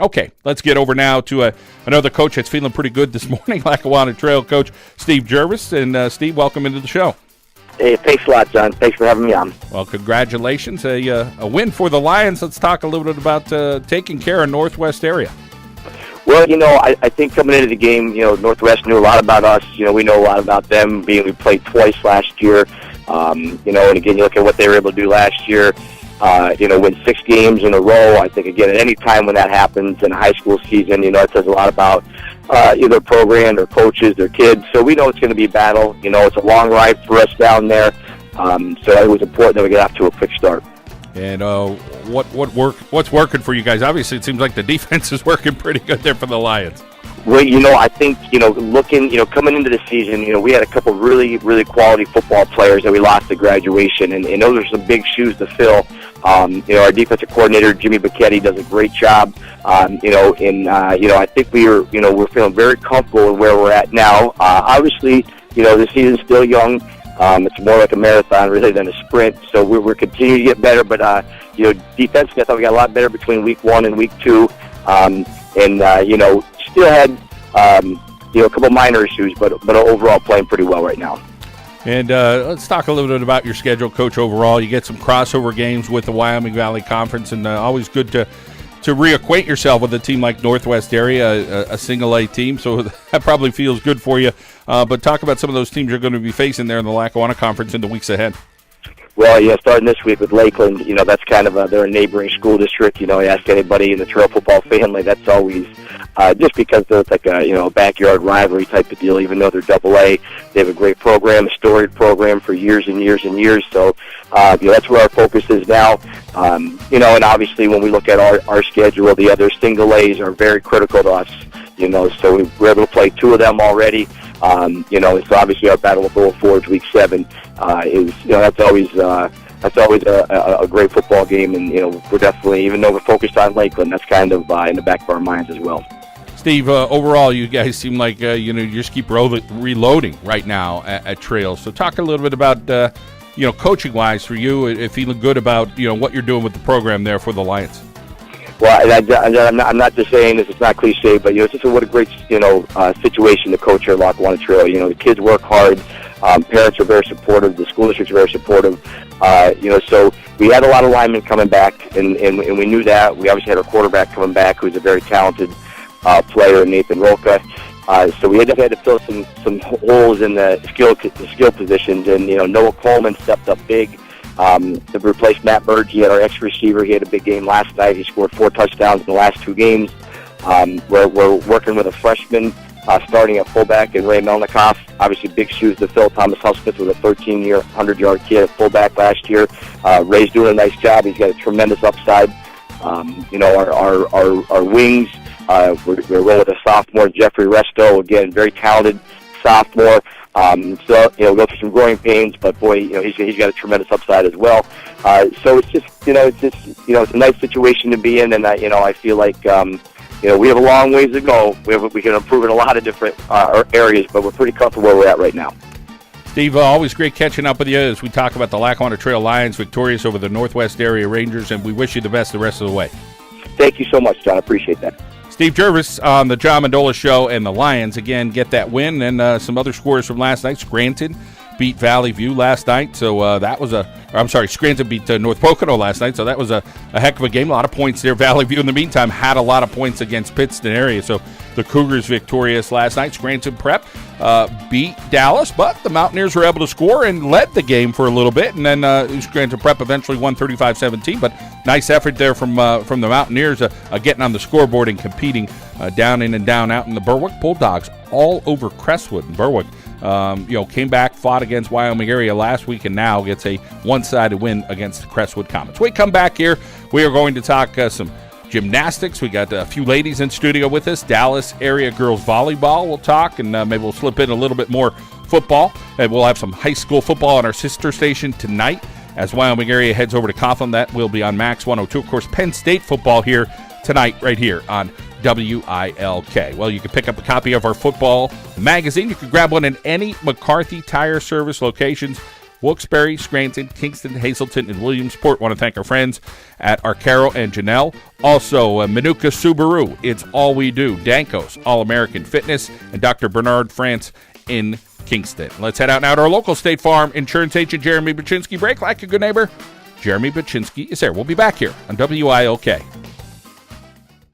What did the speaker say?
Okay, let's get over now to another coach that's feeling pretty good this morning, Lackawanna Trail coach Steve Jervis. And Steve, welcome into the show. Hey, thanks a lot, John. Thanks for having me on. Well, congratulations. A win for the Lions. Let's talk a little bit about taking care of Northwest area. Well, I think coming into the game, Northwest knew a lot about us. We know a lot about them, being we played twice last year. And again, you look at what they were able to do last year. Win 6 games in a row. I think, again, at any time when that happens in a high school season, it says a lot about either program, their coaches, their kids. So we know it's going to be a battle. It's a long ride for us down there. So it was important that we get off to a quick start. And what's working for you guys? Obviously, it seems like the defense is working pretty good there for the Lions. Well, I think, coming into the season, we had a couple really, really quality football players that we lost at graduation, and those are some big shoes to fill. Our defensive coordinator, Jimmy Bacchetti, does a great job. I think we're feeling very comfortable with where we're at now. Obviously, the season's still young. It's more like a marathon really than a sprint, so we're continuing to get better. But defensively, I thought we got a lot better between week 1 and week 2. Still had a couple minor issues, but overall playing pretty well right now. And let's talk a little bit about your schedule, Coach. Overall, you get some crossover games with the Wyoming Valley Conference, and always good to reacquaint yourself with a team like Northwest area, a single A team. So that probably feels good for you. But talk about some of those teams you're going to be facing there in the Lackawanna Conference in the weeks ahead. Well, starting this week with Lakeland, that's kind of they're a neighboring school district. You ask anybody in the trail football family, that's always just because it's like a backyard rivalry type of deal. Even though they're AA, they have a great program, a storied program for years and years and years. So, that's where our focus is now. And obviously when we look at our schedule, the other single A's are very critical to us. So we're able to play 2 of them already. So obviously our battle with Gold Forge week 7 is that's always a great football game, and we're definitely, even though we're focused on Lakeland, that's kind of in the back of our minds as well. Steve, overall, you guys seem like you just keep reloading right now at Trails. So talk a little bit about coaching wise for you, feeling good about what you're doing with the program there for the Lions. Well, I'm not just saying this; it's not cliche, but it's just what a great situation to coach here at Lackawanna Trail. The kids work hard, parents are very supportive, the school district's very supportive. So we had a lot of linemen coming back, and we knew that. We obviously had our quarterback coming back, who's a very talented player, Nathan Roca. So we had to fill some holes in the skill positions, and Noah Coleman stepped up big. To replace Matt Burge, our ex-receiver. He had a big game last night. He scored 4 touchdowns in the last 2 games. We're working with a freshman starting at fullback, and Ray Melnikoff. Obviously, big shoes to fill. Thomas Huffsmith was a 13-year, 100-yard kid at fullback last year. Ray's doing a nice job. He's got a tremendous upside. Our wings, we're rolling with a sophomore, Jeffrey Resto. Again, very talented sophomore. So we'll go through some growing pains, but boy, he's got a tremendous upside as well. So it's just, it's a nice situation to be in, and I feel like, we have a long ways to go. We can improve in a lot of different areas, but we're pretty comfortable where we're at right now. Steve, always great catching up with you as we talk about the Lackawanna Trail Lions victorious over the Northwest Area Rangers, and we wish you the best the rest of the way. Thank you so much, John. I appreciate that. Steve Jervis on the John Mendola Show, and the Lions, again, get that win. And some other scores from last night. Scranton beat Valley View last night, so Scranton beat North Pocono last night, so that was a heck of a game. A lot of points there. Valley View, in the meantime, had a lot of points against Pittston area, so the Cougars victorious last night. Scranton Prep beat Dallas, but the Mountaineers were able to score and led the game for a little bit, and then Scranton Prep eventually won 35-17, but nice effort there from the Mountaineers getting on the scoreboard and competing down in and down out in the Berwick Bulldogs all over Crestwood. And Berwick came back, fought against Wyoming area last week, and now gets a one-sided win against the Crestwood Comets. When we come back here, we are going to talk some gymnastics. We got a few ladies in studio with us. Dallas area girls volleyball we'll talk, and maybe we'll slip in a little bit more football. And we'll have some high school football on our sister station tonight as Wyoming area heads over to Coughlin. That will be on Max 102. Of course, Penn State football here tonight right here on WILK. Well, you can pick up a copy of our football magazine. You can grab one in any McCarthy Tire Service locations Wilkes-Barre, Scranton, Kingston, Hazleton, and Williamsport. Want to thank our friends at Arcaro and Janelle. Also, Manuka Subaru, It's All We Do. Danco's, All-American Fitness, and Dr. Bernard France in Kingston. Let's head out now to our local State Farm insurance agent, Jeremy Baczynski. Break like a good neighbor. Jeremy Baczynski is there. We'll be back here on WIOK.